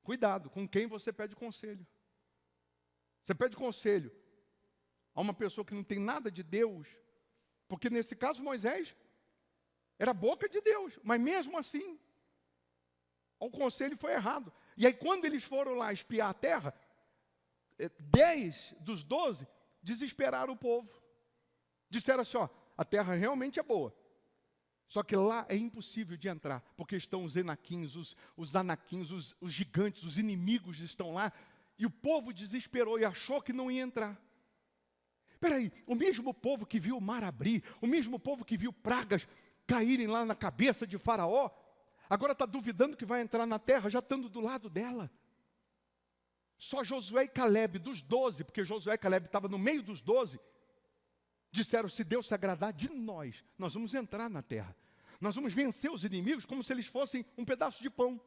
Speaker 1: Cuidado com quem você pede conselho. Você pede conselho a uma pessoa que não tem nada de Deus, porque nesse caso Moisés era a boca de Deus, mas mesmo assim, o conselho foi errado. E aí quando eles foram lá espiar a terra, 10 dos 12 desesperaram o povo. Disseram assim, ó, a terra realmente é boa, só que lá é impossível de entrar, porque estão os Enaquins, os Anaquins, os gigantes, os inimigos estão lá, e o povo desesperou e achou que não ia entrar. Espera aí, o mesmo povo que viu o mar abrir, o mesmo povo que viu pragas caírem lá na cabeça de Faraó, agora está duvidando que vai entrar na terra, já estando do lado dela. Só Josué e Caleb, dos 12, porque Josué e Caleb estavam no meio dos 12, disseram, se Deus se agradar de nós vamos entrar na terra. Nós vamos vencer os inimigos como se eles fossem um pedaço de pão.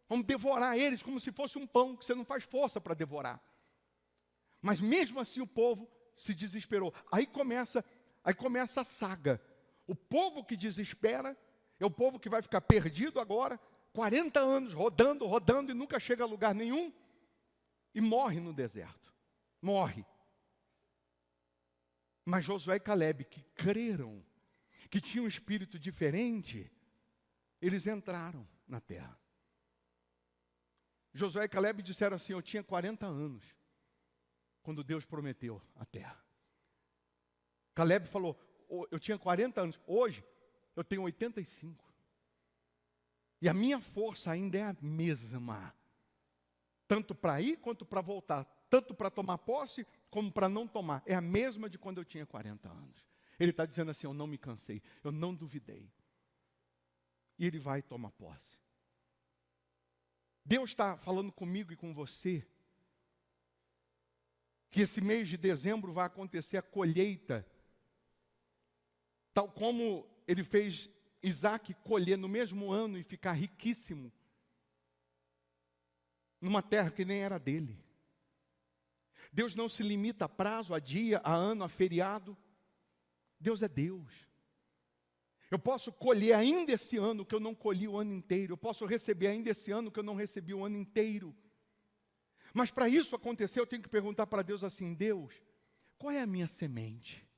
Speaker 1: Vamos devorar eles como se fosse um pão, que você não faz força para devorar. Mas mesmo assim o povo se desesperou. Aí começa a saga. O povo que desespera é o povo que vai ficar perdido agora, 40 anos rodando e nunca chega a lugar nenhum, e morre no deserto. Morre. Mas Josué e Caleb, que creram, que tinham um espírito diferente, eles entraram na terra. Josué e Caleb disseram assim, eu tinha 40 anos, quando Deus prometeu a terra. Caleb falou, eu tinha 40 anos, hoje eu tenho 85. E a minha força ainda é a mesma, tanto para ir quanto para voltar, tanto para tomar posse, como para não tomar, é a mesma de quando eu tinha 40 anos. Ele está dizendo assim, eu não me cansei, eu não duvidei. E ele vai tomar posse. Deus está falando comigo e com você, que esse mês de dezembro vai acontecer a colheita, tal como ele fez Isaac colher no mesmo ano e ficar riquíssimo, numa terra que nem era dele. Deus não se limita a prazo, a dia, a ano, a feriado. Deus é Deus. Eu posso colher ainda esse ano que eu não colhi o ano inteiro. Eu posso receber ainda esse ano que eu não recebi o ano inteiro. Mas para isso acontecer, eu tenho que perguntar para Deus assim, Deus, qual é a minha semente?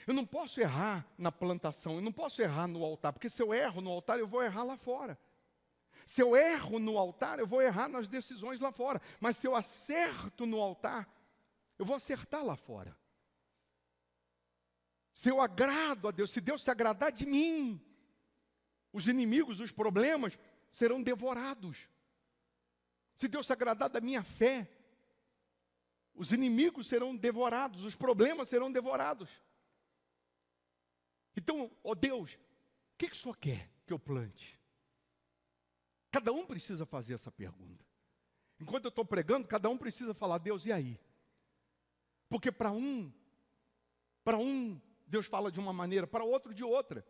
Speaker 1: Eu não posso errar na plantação, eu não posso errar no altar, porque se eu erro no altar, eu vou errar lá fora. Se eu erro no altar, eu vou errar nas decisões lá fora. Mas se eu acerto no altar, eu vou acertar lá fora. Se eu agrado a Deus, se Deus se agradar de mim, os inimigos, os problemas serão devorados. Se Deus se agradar da minha fé, os inimigos serão devorados, os problemas serão devorados. Então, ó Deus, o que o Senhor quer que eu plante? Cada um precisa fazer essa pergunta. Enquanto eu estou pregando, cada um precisa falar, Deus, e aí? Porque para um, Deus fala de uma maneira, para outro de outra.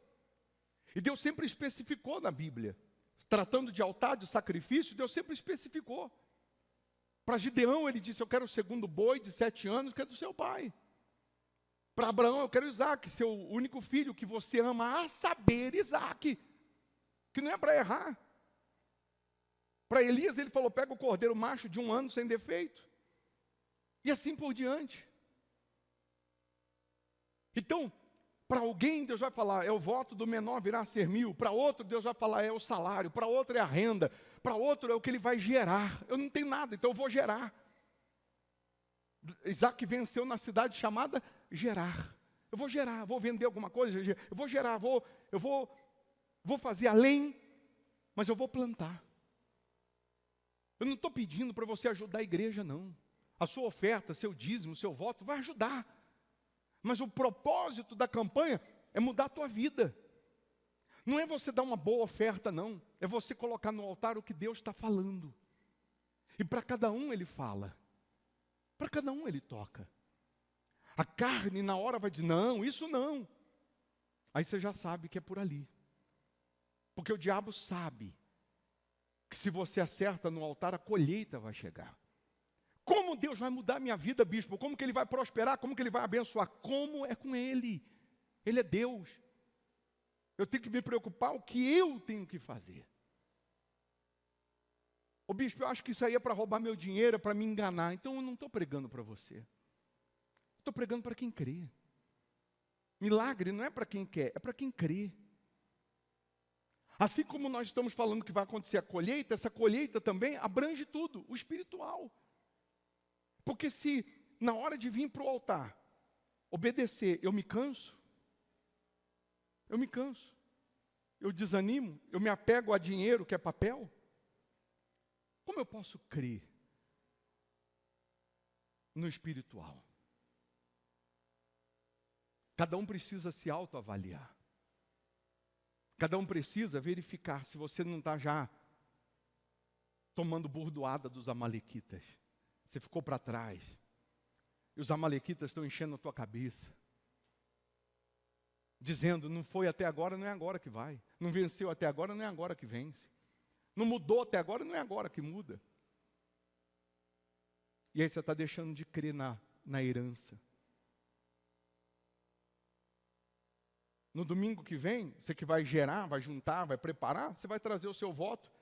Speaker 1: E Deus sempre especificou na Bíblia. Tratando de altar, de sacrifício, Deus sempre especificou. Para Gideão, ele disse, eu quero o segundo boi de 7 anos, que é do seu pai. Para Abraão, eu quero Isaac, seu único filho, que você ama, a saber, Isaac. Que não é para errar. Para Elias, ele falou, pega o cordeiro macho de 1 ano sem defeito. E assim por diante. Então, para alguém Deus vai falar, é o voto do menor virá a ser 1000. Para outro Deus vai falar, é o salário. Para outro é a renda. Para outro é o que ele vai gerar. Eu não tenho nada, então eu vou gerar. Isaac venceu na cidade chamada Gerar. Eu vou gerar, vou vender alguma coisa, eu vou gerar, eu vou fazer além, mas eu vou plantar. Eu não estou pedindo para você ajudar a igreja, não. A sua oferta, seu dízimo, seu voto vai ajudar. Mas o propósito da campanha é mudar a tua vida. Não é você dar uma boa oferta, não. É você colocar no altar o que Deus está falando. E para cada um ele fala. Para cada um ele toca. A carne na hora vai dizer, não, isso não. Aí você já sabe que é por ali. Porque o diabo sabe que se você acerta no altar, a colheita vai chegar. Como Deus vai mudar a minha vida, bispo? Como que Ele vai prosperar? Como que Ele vai abençoar? Como é com Ele? Ele é Deus. Eu tenho que me preocupar o que eu tenho que fazer. Ô bispo, eu acho que isso aí é para roubar meu dinheiro, é para me enganar. Então eu não estou pregando para você. Estou pregando para quem crê. Milagre não é para quem quer, é para quem crê. Assim como nós estamos falando que vai acontecer a colheita, essa colheita também abrange tudo, o espiritual. Porque se na hora de vir para o altar, obedecer, eu me canso, eu desanimo, eu me apego a dinheiro que é papel, como eu posso crer no espiritual? Cada um precisa se autoavaliar. Cada um precisa verificar se você não está já tomando burdoada dos amalequitas. Você ficou para trás. E os amalequitas estão enchendo a tua cabeça. Dizendo, não foi até agora, não é agora que vai. Não venceu até agora, não é agora que vence. Não mudou até agora, não é agora que muda. E aí você está deixando de crer na herança. No domingo que vem, você que vai gerar, vai juntar, vai preparar, você vai trazer o seu voto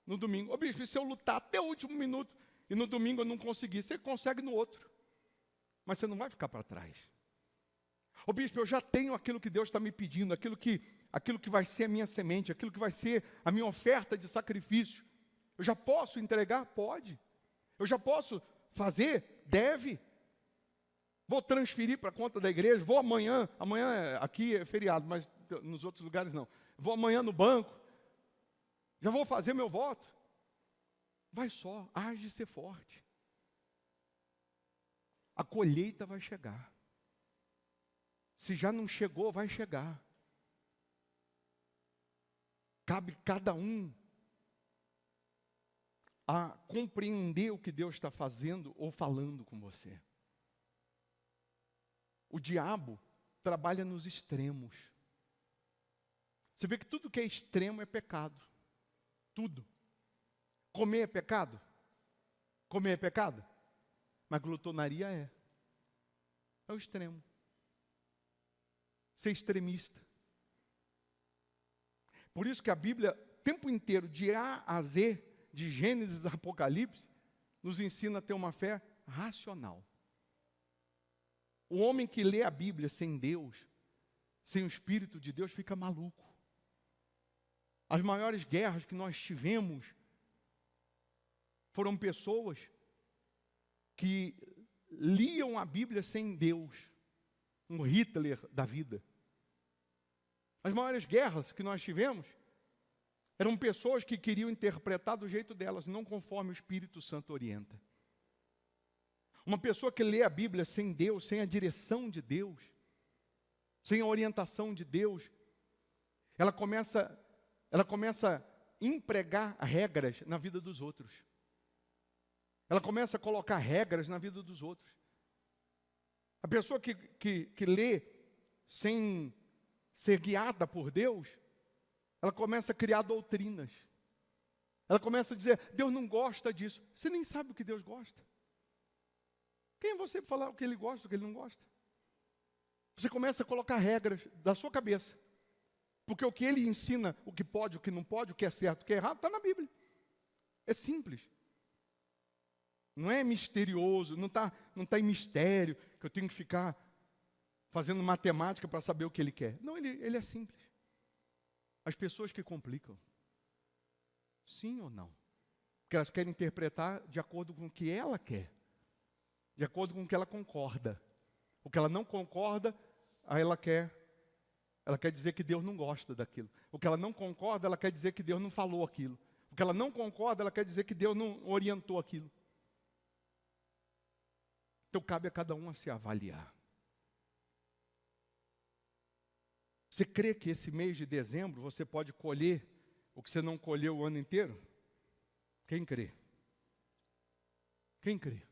Speaker 1: no domingo. Ô bispo, e se eu lutar até o último minuto e no domingo eu não conseguir? Você consegue no outro. Mas você não vai ficar para trás. Ô bispo, eu já tenho aquilo que Deus está me pedindo, aquilo que vai ser a minha semente, aquilo que vai ser a minha oferta de sacrifício. Eu já posso entregar? Pode. Eu já posso fazer? Deve. Vou transferir para a conta da igreja, vou amanhã aqui é feriado, mas nos outros lugares não. Vou amanhã no banco, já vou fazer meu voto. Vai só, age e ser forte. A colheita vai chegar. Se já não chegou, vai chegar. Cabe cada um a compreender o que Deus está fazendo ou falando com você. O diabo trabalha nos extremos. Você vê que tudo que é extremo é pecado. Tudo. Comer é pecado? Comer é pecado? Mas glutonaria é. É o extremo. Ser extremista. Por isso que a Bíblia, o tempo inteiro, de A a Z, de Gênesis a Apocalipse, nos ensina a ter uma fé racional. O homem que lê a Bíblia sem Deus, sem o Espírito de Deus, fica maluco. As maiores guerras que nós tivemos foram pessoas que liam a Bíblia sem Deus. Um Hitler da vida. As maiores guerras que nós tivemos eram pessoas que queriam interpretar do jeito delas, não conforme o Espírito Santo orienta. Uma pessoa que lê a Bíblia sem Deus, sem a direção de Deus, sem a orientação de Deus, ela começa a empregar regras na vida dos outros. Ela começa a colocar regras na vida dos outros. A pessoa que lê sem ser guiada por Deus, ela começa a criar doutrinas. Ela começa a dizer, Deus não gosta disso. Você nem sabe o que Deus gosta. Quem é você para falar o que Ele gosta, o que Ele não gosta? Você começa a colocar regras da sua cabeça. Porque o que Ele ensina, o que pode, o que não pode, o que é certo, o que é errado, está na Bíblia. É simples. Não é misterioso, não está em mistério, que eu tenho que ficar fazendo matemática para saber o que Ele quer. Não, ele é simples. As pessoas que complicam. Sim ou não? Porque elas querem interpretar de acordo com o que ela quer. De acordo com o que ela concorda. O que ela não concorda, aí ela quer dizer que Deus não gosta daquilo. O que ela não concorda, ela quer dizer que Deus não falou aquilo. O que ela não concorda, ela quer dizer que Deus não orientou aquilo. Então cabe a cada um a se avaliar. Você crê que esse mês de dezembro você pode colher o que você não colheu o ano inteiro? Quem crê? Quem crê?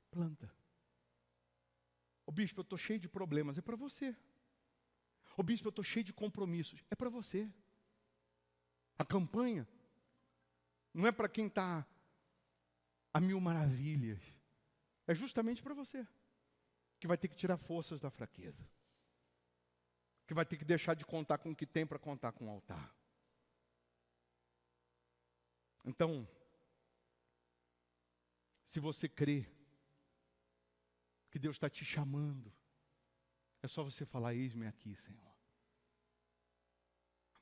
Speaker 1: Planta. Ô bispo, eu estou cheio de problemas. É para você. Ô bispo, eu estou cheio de compromissos. É para você. A campanha não é para quem está a mil maravilhas. É justamente para você, que vai ter que tirar forças da fraqueza. Que vai ter que deixar de contar com o que tem para contar com o altar. Então, se você crê que Deus está te chamando, é só você falar, eis-me aqui, Senhor.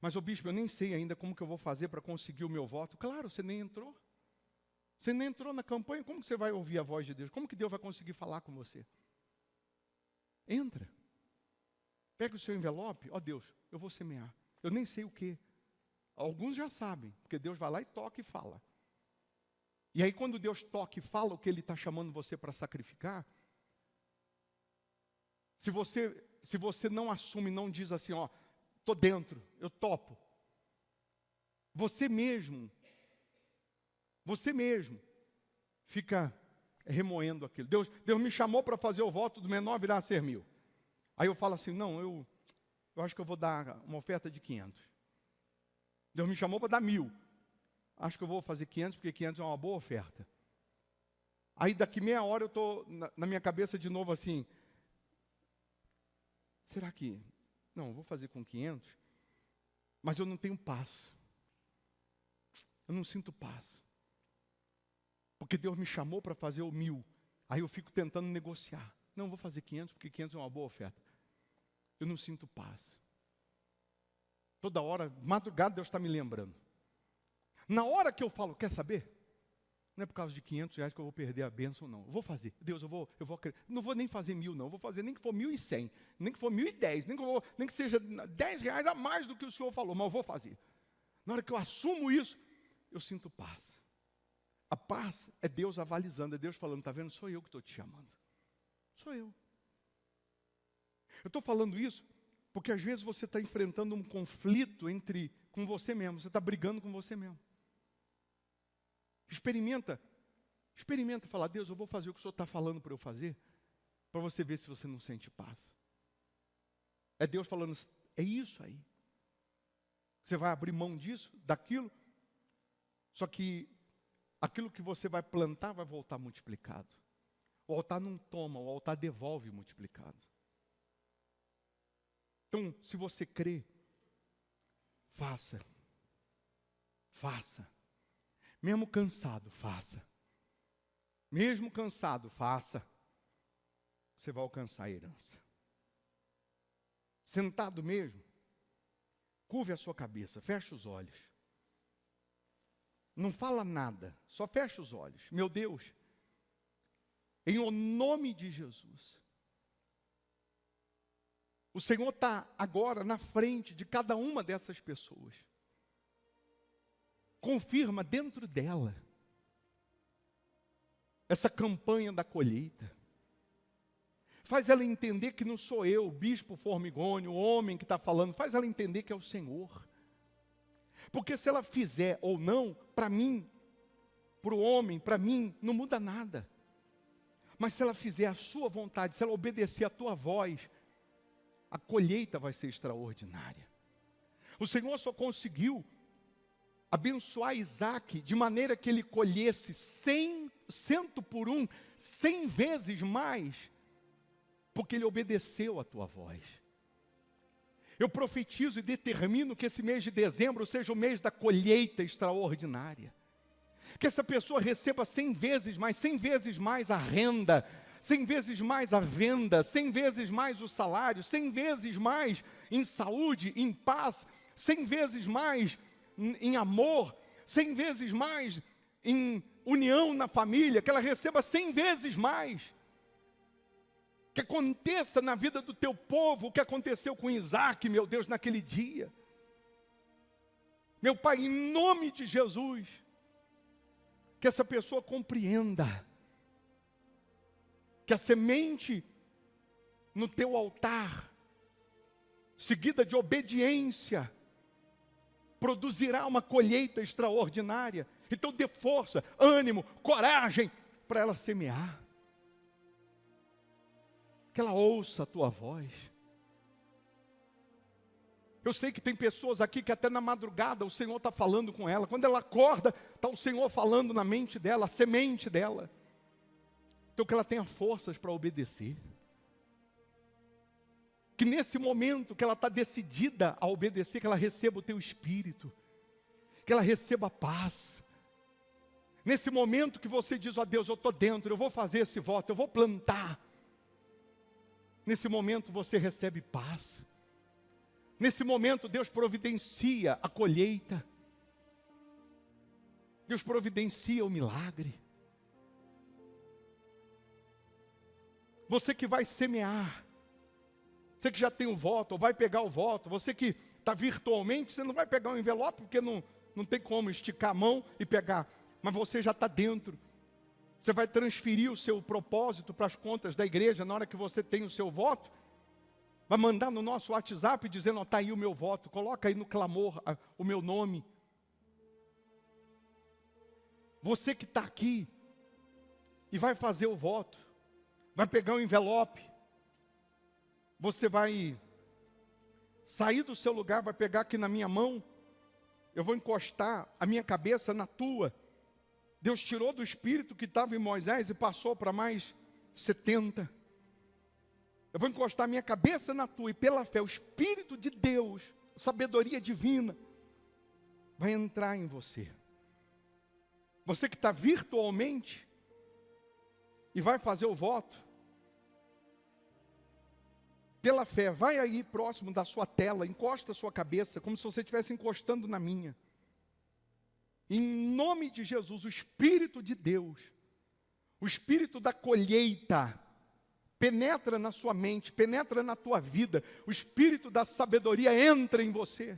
Speaker 1: Mas, ô bispo, eu nem sei ainda como que eu vou fazer para conseguir o meu voto. Claro, você nem entrou. Você nem entrou na campanha, como que você vai ouvir a voz de Deus? Como que Deus vai conseguir falar com você? Entra. Pega o seu envelope, ó Deus, eu vou semear. Eu nem sei o quê. Alguns já sabem, porque Deus vai lá e toca e fala. E aí quando Deus toca e fala o que Ele está chamando você para sacrificar, se você não assume, não diz assim, ó, estou dentro, eu topo. Você mesmo fica remoendo aquilo. Deus me chamou para fazer o voto do menor virar a ser 1.000. Aí eu falo assim, não, eu acho que eu vou dar uma oferta de 500. Deus me chamou para dar 1.000. Acho que eu vou fazer 500, porque 500 é uma boa oferta. Aí daqui meia hora eu estou na minha cabeça de novo assim, será que, não, eu vou fazer com 500, mas eu não tenho paz. Eu não sinto paz. Porque Deus me chamou para fazer o 1.000. Aí eu fico tentando negociar. Não, eu vou fazer 500, porque 500 é uma boa oferta. Eu não sinto paz. Toda hora, madrugada, Deus está me lembrando. Na hora que eu falo, quer saber? Não é por causa de 500 reais que eu vou perder a bênção, não. Eu vou fazer. Deus, não vou nem fazer 1.000, não. Eu vou fazer nem que for 1.100, nem que for 1.010, nem que seja 10 reais a mais do que o Senhor falou, mas eu vou fazer. Na hora que eu assumo isso, eu sinto paz. A paz é Deus avalizando, é Deus falando, está vendo? Sou eu que estou te chamando. Sou eu. Eu estou falando isso porque às vezes você está enfrentando um conflito com você mesmo. Você está brigando com você mesmo. Experimenta falar, Deus, eu vou fazer o que o Senhor está falando para eu fazer, para você ver se você não sente paz. É Deus falando, é isso aí. Você vai abrir mão disso, daquilo, só que aquilo que você vai plantar vai voltar multiplicado. O altar não toma, o altar devolve multiplicado. Então, se você crê, faça. Faça. Mesmo cansado, faça. Mesmo cansado, faça. Você vai alcançar a herança. Sentado mesmo, curve a sua cabeça, feche os olhos. Não fala nada, só fecha os olhos. Meu Deus, em o nome de Jesus, o Senhor está agora na frente de cada uma dessas pessoas. Confirma dentro dela essa campanha da colheita. Faz ela entender que não sou eu, o bispo Formigônio, o homem que está falando. Faz ela entender que é o Senhor. Porque se ela fizer ou não, para mim, para o homem, para mim, não muda nada. Mas se ela fizer a sua vontade, se ela obedecer a tua voz, a colheita vai ser extraordinária. O Senhor só conseguiu abençoar Isaac de maneira que ele colhesse 100 por 1, 100 vezes mais, porque ele obedeceu a tua voz. Eu profetizo e determino que esse mês de dezembro seja o mês da colheita extraordinária. Que essa pessoa receba 100 vezes mais a renda, 100 vezes mais a venda, 100 vezes mais o salário, 100 vezes mais em saúde, em paz, 100 vezes mais em amor, 100 vezes mais em união na família, que ela receba 100 vezes mais. Que aconteça na vida do teu povo o que aconteceu com Isaac, meu Deus, naquele dia. Meu Pai, em nome de Jesus, que essa pessoa compreenda que a semente no teu altar, seguida de obediência, produzirá uma colheita extraordinária. Então dê força, ânimo, coragem para ela semear. Que ela ouça a tua voz. Eu sei que tem pessoas aqui que até na madrugada o Senhor está falando com ela. Quando ela acorda, está o Senhor falando na mente dela, a semente dela. Então que ela tenha forças para obedecer. Que nesse momento que ela está decidida a obedecer, que ela receba o teu espírito. Que ela receba a paz. Nesse momento que você diz, ó Deus, eu estou dentro, eu vou fazer esse voto, eu vou plantar. Nesse momento você recebe paz. Nesse momento Deus providencia a colheita. Deus providencia o milagre. Você que vai semear, você que já tem o voto, ou vai pegar o voto, você que está virtualmente, você não vai pegar um envelope, porque não tem como esticar a mão e pegar, mas você já está dentro. Você vai transferir o seu propósito para as contas da igreja, na hora que você tem o seu voto, vai mandar no nosso WhatsApp dizendo, está aí o meu voto, coloca aí no clamor o meu nome. Você que está aqui e vai fazer o voto, vai pegar o envelope, você vai sair do seu lugar, vai pegar aqui na minha mão, eu vou encostar a minha cabeça na tua. Deus tirou do espírito que estava em Moisés e passou para mais 70. Eu vou encostar a minha cabeça na tua e pela fé, o Espírito de Deus, sabedoria divina, vai entrar em você. Você que está virtualmente e vai fazer o voto, pela fé, vai aí próximo da sua tela, encosta a sua cabeça, como se você estivesse encostando na minha. Em nome de Jesus, o Espírito de Deus, o Espírito da colheita, penetra na sua mente, penetra na tua vida, o Espírito da sabedoria entra em você.